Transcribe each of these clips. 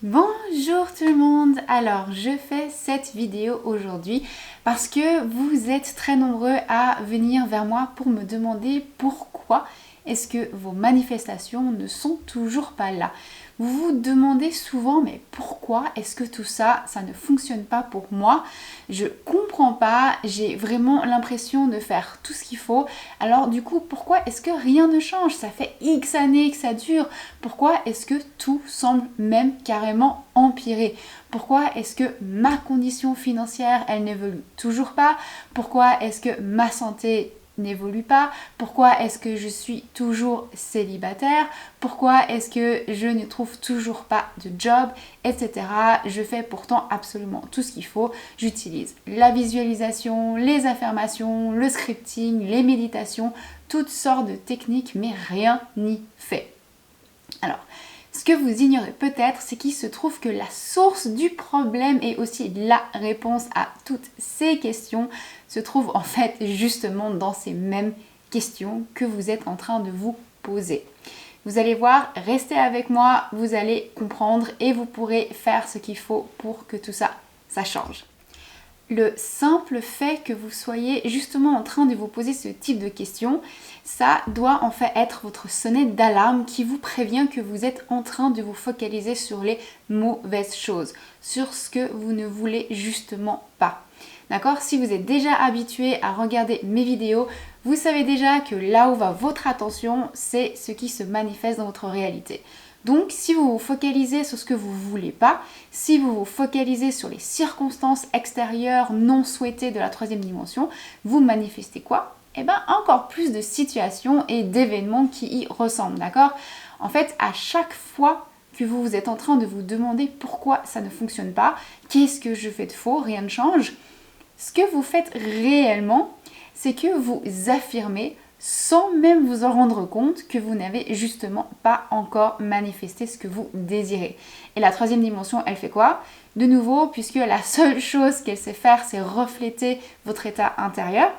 Bonjour tout le monde. Alors je fais cette vidéo aujourd'hui parce que vous êtes très nombreux à venir vers moi pour me demander pourquoi est-ce que vos manifestations ne sont toujours pas là. Vous vous demandez souvent mais pourquoi est-ce que tout ça ne fonctionne pas pour moi? Je comprends pas, j'ai vraiment l'impression de faire tout ce qu'il faut. Alors du coup pourquoi est-ce que rien ne change? Ça fait X années que ça dure. Pourquoi est-ce que tout semble même carrément empirer? Pourquoi est-ce que ma condition financière elle n'évolue toujours pas? Pourquoi est-ce que ma santé n'évolue pas? Pourquoi est-ce que je suis toujours célibataire? Pourquoi est-ce que je ne trouve toujours pas de job, etc. Je fais pourtant absolument tout ce qu'il faut. J'utilise la visualisation, les affirmations, le scripting, les méditations, toutes sortes de techniques, mais rien n'y fait. Alors, ce que vous ignorez peut-être, c'est qu'il se trouve que la source du problème et aussi la réponse à toutes ces questions se trouve en fait justement dans ces mêmes questions que vous êtes en train de vous poser. Vous allez voir, restez avec moi, vous allez comprendre et vous pourrez faire ce qu'il faut pour que tout ça change. Le simple fait que vous soyez justement en train de vous poser ce type de questions, ça doit en fait être votre sonnette d'alarme qui vous prévient que vous êtes en train de vous focaliser sur les mauvaises choses, sur ce que vous ne voulez justement pas. D'accord? Si vous êtes déjà habitué à regarder mes vidéos, vous savez déjà que là où va votre attention, c'est ce qui se manifeste dans votre réalité. Donc, si vous vous focalisez sur ce que vous ne voulez pas, si vous vous focalisez sur les circonstances extérieures non souhaitées de la troisième dimension, vous manifestez quoi? Eh bien, encore plus de situations et d'événements qui y ressemblent, d'accord? En fait, à chaque fois que vous êtes en train de vous demander pourquoi ça ne fonctionne pas, qu'est-ce que je fais de faux, rien ne change, ce que vous faites réellement, c'est que vous affirmez sans même vous en rendre compte que vous n'avez justement pas encore manifesté ce que vous désirez. Et la troisième dimension, elle fait quoi? De nouveau, puisque la seule chose qu'elle sait faire, c'est refléter votre état intérieur,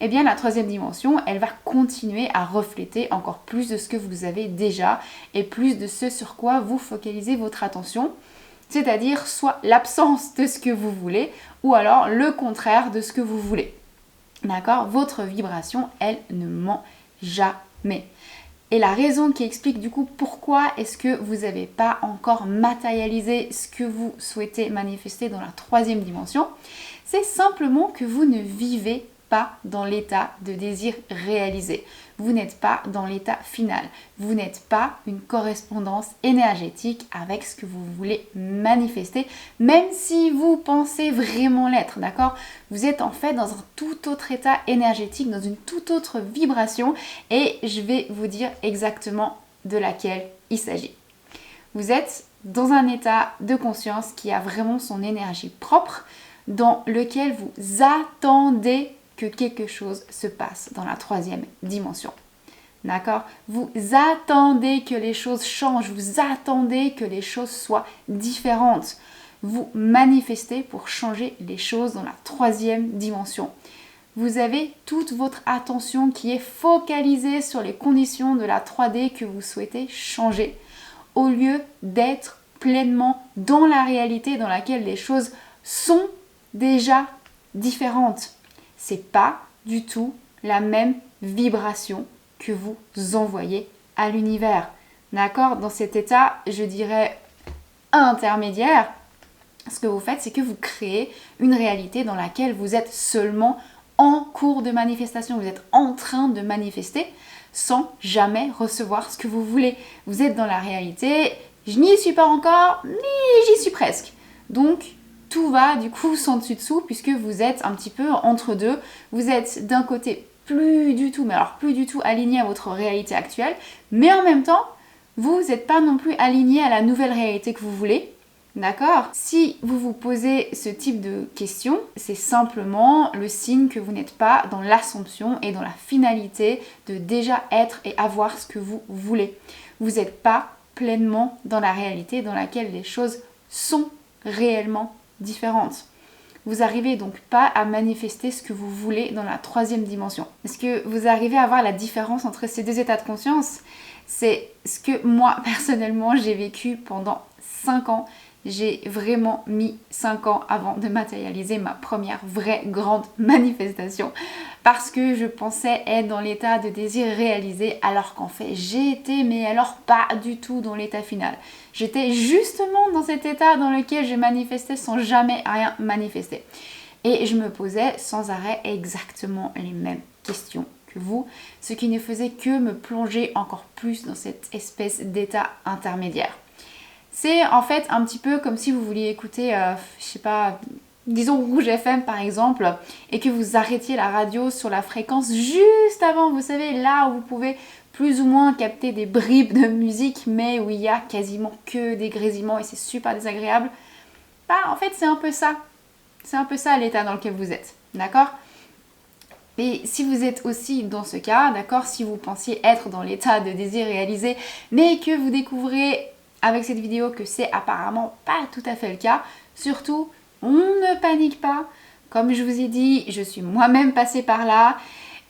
eh bien la troisième dimension, elle va continuer à refléter encore plus de ce que vous avez déjà et plus de ce sur quoi vous focalisez votre attention, c'est-à-dire soit l'absence de ce que vous voulez ou alors le contraire de ce que vous voulez. D'accord? Votre vibration, elle ne ment jamais. Et la raison qui explique du coup pourquoi est-ce que vous n'avez pas encore matérialisé ce que vous souhaitez manifester dans la troisième dimension, c'est simplement que vous ne vivez pas dans l'état de désir réalisé. Vous n'êtes pas dans l'état final. Vous n'êtes pas une correspondance énergétique avec ce que vous voulez manifester, même si vous pensez vraiment l'être, d'accord? Vous êtes en fait dans un tout autre état énergétique, dans une toute autre vibration, et je vais vous dire exactement de laquelle il s'agit. Vous êtes dans un état de conscience qui a vraiment son énergie propre, dans lequel vous attendez que quelque chose se passe dans la troisième dimension. D'accord? Vous attendez que les choses changent, vous attendez que les choses soient différentes. Vous manifestez pour changer les choses dans la troisième dimension. Vous avez toute votre attention qui est focalisée sur les conditions de la 3D que vous souhaitez changer, au lieu d'être pleinement dans la réalité dans laquelle les choses sont déjà différentes. C'est pas du tout la même vibration que vous envoyez à l'univers. D'accord? Dans cet état, je dirais intermédiaire, ce que vous faites, c'est que vous créez une réalité dans laquelle vous êtes seulement en cours de manifestation. Vous êtes en train de manifester sans jamais recevoir ce que vous voulez. Vous êtes dans la réalité, je n'y suis pas encore, mais j'y suis presque. Donc, tout va du coup sans dessus-dessous puisque vous êtes un petit peu entre deux. Vous êtes d'un côté plus du tout aligné à votre réalité actuelle, mais en même temps, vous n'êtes pas non plus aligné à la nouvelle réalité que vous voulez. D'accord? Si vous vous posez ce type de questions, c'est simplement le signe que vous n'êtes pas dans l'assomption et dans la finalité de déjà être et avoir ce que vous voulez. Vous n'êtes pas pleinement dans la réalité dans laquelle les choses sont réellement différentes. Vous n'arrivez donc pas à manifester ce que vous voulez dans la troisième dimension. Est-ce que vous arrivez à voir la différence entre ces deux états de conscience? C'est ce que moi, personnellement, j'ai vécu pendant 5 ans. J'ai vraiment mis 5 ans avant de matérialiser ma première vraie grande manifestation parce que je pensais être dans l'état de désir réalisé alors qu'en fait j'ai été, mais alors pas du tout dans l'état final. J'étais justement dans cet état dans lequel je manifestais sans jamais rien manifester. Et je me posais sans arrêt exactement les mêmes questions que vous, ce qui ne faisait que me plonger encore plus dans cette espèce d'état intermédiaire. C'est en fait un petit peu comme si vous vouliez écouter, je sais pas, disons Rouge FM par exemple, et que vous arrêtiez la radio sur la fréquence juste avant, vous savez, là où vous pouvez plus ou moins capter des bribes de musique, mais où il y a quasiment que des grésillements et c'est super désagréable. Bah en fait c'est un peu ça. C'est un peu ça l'état dans lequel vous êtes, d'accord ? Et si vous êtes aussi dans ce cas, d'accord, si vous pensiez être dans l'état de désir réalisé, mais que vous découvrez avec cette vidéo que c'est apparemment pas tout à fait le cas, surtout, on ne panique pas. Comme je vous ai dit, je suis moi-même passée par là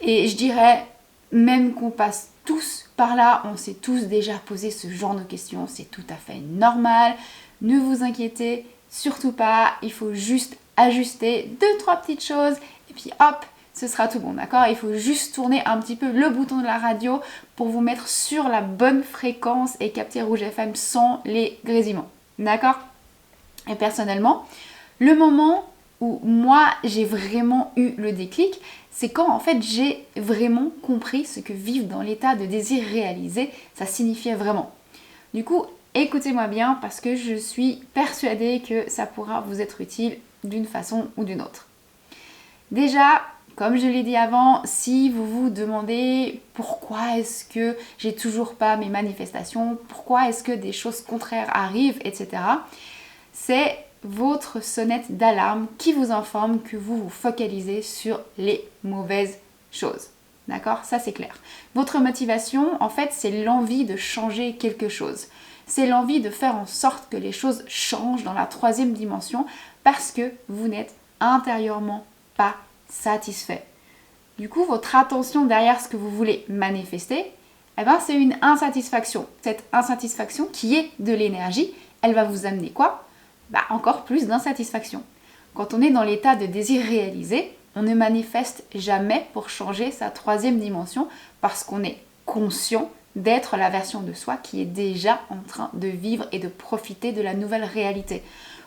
et je dirais même qu'on passe tous par là, on s'est tous déjà posé ce genre de questions, c'est tout à fait normal. Ne vous inquiétez surtout pas, il faut juste ajuster 2-3 petites choses et puis hop, ce sera tout bon, d'accord ? Il faut juste tourner un petit peu le bouton de la radio pour vous mettre sur la bonne fréquence et capter Rouge FM sans les grésillements, d'accord ? Et personnellement, le moment où moi j'ai vraiment eu le déclic, c'est quand en fait j'ai vraiment compris ce que vivre dans l'état de désir réalisé, ça signifiait vraiment. Du coup, écoutez-moi bien parce que je suis persuadée que ça pourra vous être utile d'une façon ou d'une autre. Déjà, comme je l'ai dit avant, si vous vous demandez pourquoi est-ce que j'ai toujours pas mes manifestations, pourquoi est-ce que des choses contraires arrivent, etc., c'est votre sonnette d'alarme qui vous informe que vous vous focalisez sur les mauvaises choses. D'accord ? Ça c'est clair. Votre motivation, en fait, c'est l'envie de changer quelque chose. C'est l'envie de faire en sorte que les choses changent dans la 3e dimension parce que vous n'êtes intérieurement pas satisfait. Du coup, votre attention derrière ce que vous voulez manifester, eh ben, c'est une insatisfaction. Cette insatisfaction qui est de l'énergie, elle va vous amener quoi ? Bah, encore plus d'insatisfaction. Quand on est dans l'état de désir réalisé, on ne manifeste jamais pour changer sa 3e dimension parce qu'on est conscient d'être la version de soi qui est déjà en train de vivre et de profiter de la nouvelle réalité.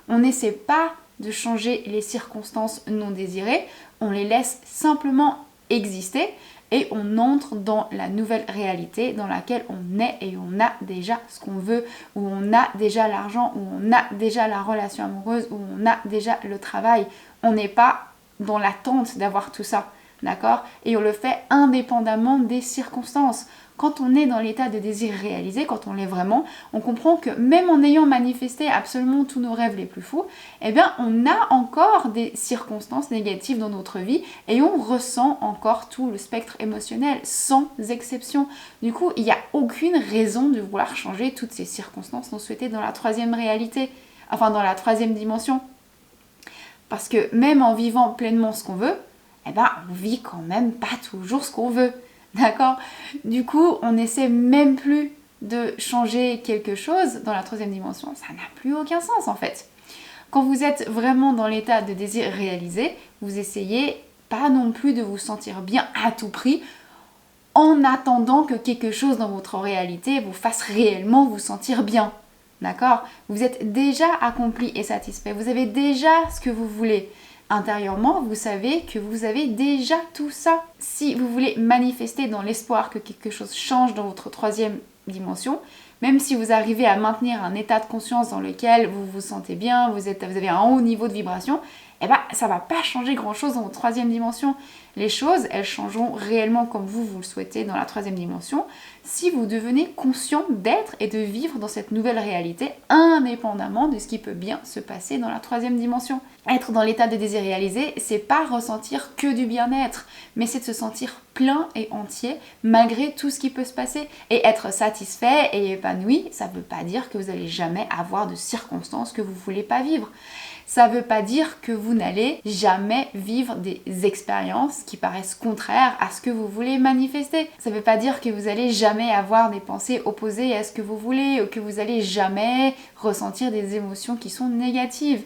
On n'essaie pas de changer les circonstances non désirées, on les laisse simplement exister et on entre dans la nouvelle réalité dans laquelle on est et on a déjà ce qu'on veut, où on a déjà l'argent, où on a déjà la relation amoureuse, où on a déjà le travail. On n'est pas dans l'attente d'avoir tout ça, d'accord ? Et on le fait indépendamment des circonstances. Quand on est dans l'état de désir réalisé, quand on l'est vraiment, on comprend que même en ayant manifesté absolument tous nos rêves les plus fous, eh bien on a encore des circonstances négatives dans notre vie et on ressent encore tout le spectre émotionnel, sans exception. Du coup, il n'y a aucune raison de vouloir changer toutes ces circonstances non souhaitées dans la 3e réalité, enfin dans la 3e dimension. Parce que même en vivant pleinement ce qu'on veut, eh ben on vit quand même pas toujours ce qu'on veut. D'accord ? Du coup, on n'essaie même plus de changer quelque chose dans la 3e dimension. Ça n'a plus aucun sens en fait. Quand vous êtes vraiment dans l'état de désir réalisé, vous essayez pas non plus de vous sentir bien à tout prix en attendant que quelque chose dans votre réalité vous fasse réellement vous sentir bien. D'accord ? Vous êtes déjà accompli et satisfait. Vous avez déjà ce que vous voulez. Intérieurement, vous savez que vous avez déjà tout ça. Si vous voulez manifester dans l'espoir que quelque chose change dans votre 3e dimension, même si vous arrivez à maintenir un état de conscience dans lequel vous vous sentez bien, vous avez un haut niveau de vibration, eh ben, ça ne va pas changer grand-chose dans votre 3e dimension. Les choses, elles changeront réellement comme vous le souhaitez dans la 3e dimension si vous devenez conscient d'être et de vivre dans cette nouvelle réalité indépendamment de ce qui peut bien se passer dans la 3e dimension. Être dans l'état de désir réalisé, c'est pas ressentir que du bien-être, mais c'est de se sentir plein et entier malgré tout ce qui peut se passer. Et être satisfait et épanoui, ça ne veut pas dire que vous n'allez jamais avoir de circonstances que vous ne voulez pas vivre. Ça ne veut pas dire que vous vous n'allez jamais vivre des expériences qui paraissent contraires à ce que vous voulez manifester. Ça ne veut pas dire que vous allez jamais avoir des pensées opposées à ce que vous voulez ou que vous allez jamais ressentir des émotions qui sont négatives.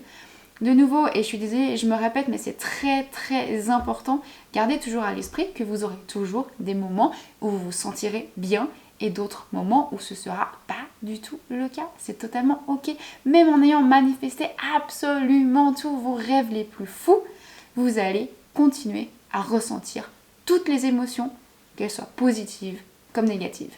De nouveau, et je suis désolée, je me répète, mais c'est très très important, gardez toujours à l'esprit que vous aurez toujours des moments où vous vous sentirez bien et d'autres moments où ce sera pas du tout le cas. C'est totalement ok. Même en ayant manifesté absolument tous vos rêves les plus fous, vous allez continuer à ressentir toutes les émotions, qu'elles soient positives comme négatives.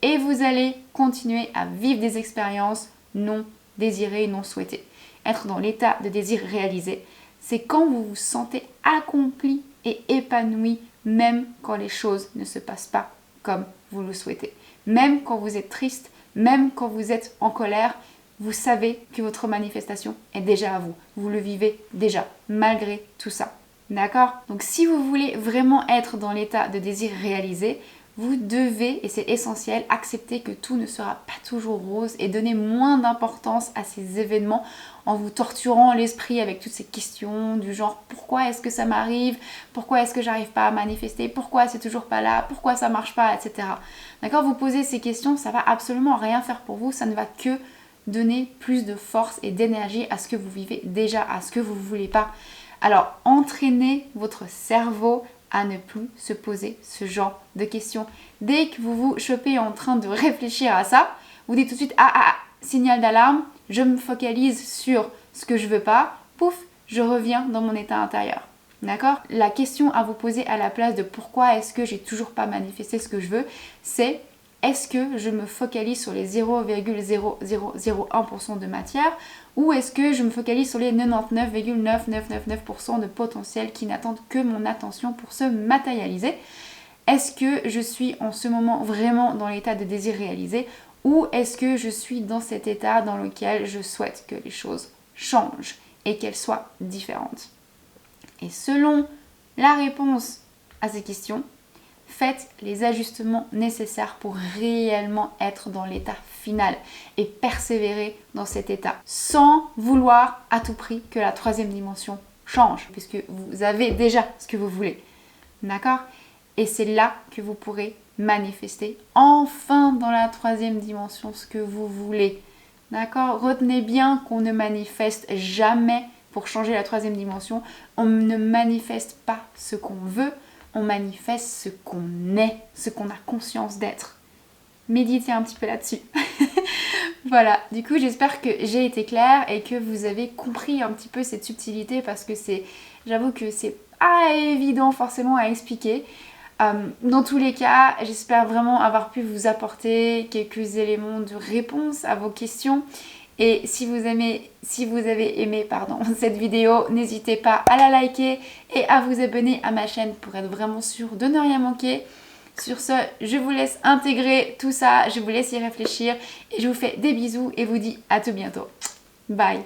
Et vous allez continuer à vivre des expériences non désirées, non souhaitées. Être dans l'état de désir réalisé, c'est quand vous vous sentez accompli et épanoui, même quand les choses ne se passent pas comme vous le souhaitez. Même quand vous êtes triste, même quand vous êtes en colère, vous savez que votre manifestation est déjà à vous. Vous le vivez déjà, malgré tout ça. D'accord? Donc si vous voulez vraiment être dans l'état de désir réalisé, vous devez, et c'est essentiel, accepter que tout ne sera pas toujours rose et donner moins d'importance à ces événements en vous torturant l'esprit avec toutes ces questions du genre pourquoi est-ce que ça m'arrive, pourquoi est-ce que j'arrive pas à manifester, pourquoi c'est toujours pas là, pourquoi ça marche pas, etc. D'accord? Vous posez ces questions, ça va absolument rien faire pour vous, ça ne va que donner plus de force et d'énergie à ce que vous vivez déjà, à ce que vous ne voulez pas. Alors, entraînez votre cerveau à ne plus se poser ce genre de questions. Dès que vous vous chopez en train de réfléchir à ça, vous dites tout de suite signal d'alarme, je me focalise sur ce que je veux pas, pouf, je reviens dans mon état intérieur. D'accord? La question à vous poser à la place de pourquoi est-ce que j'ai toujours pas manifesté ce que je veux, c'est est-ce que je me focalise sur les 0,0001% de matière ou est-ce que je me focalise sur les 99,9999% de potentiel qui n'attendent que mon attention pour se matérialiser? Est-ce que je suis en ce moment vraiment dans l'état de désir réalisé ou est-ce que je suis dans cet état dans lequel je souhaite que les choses changent et qu'elles soient différentes? Et selon la réponse à ces questions, faites les ajustements nécessaires pour réellement être dans l'état final et persévérer dans cet état sans vouloir à tout prix que la troisième dimension change puisque vous avez déjà ce que vous voulez. D'accord? Et c'est là que vous pourrez manifester enfin dans la troisième dimension ce que vous voulez. D'accord? Retenez bien qu'on ne manifeste jamais pour changer la troisième dimension. On ne manifeste pas ce qu'on veut. On manifeste ce qu'on est, ce qu'on a conscience d'être. Méditez un petit peu là-dessus. Voilà, du coup j'espère que j'ai été claire et que vous avez compris un petit peu cette subtilité parce que j'avoue que c'est pas évident forcément à expliquer. Dans tous les cas, j'espère vraiment avoir pu vous apporter quelques éléments de réponse à vos questions. Et si vous avez aimé cette vidéo, n'hésitez pas à la liker et à vous abonner à ma chaîne pour être vraiment sûr de ne rien manquer. Sur ce, je vous laisse intégrer tout ça, je vous laisse y réfléchir et je vous fais des bisous et vous dis à tout bientôt. Bye!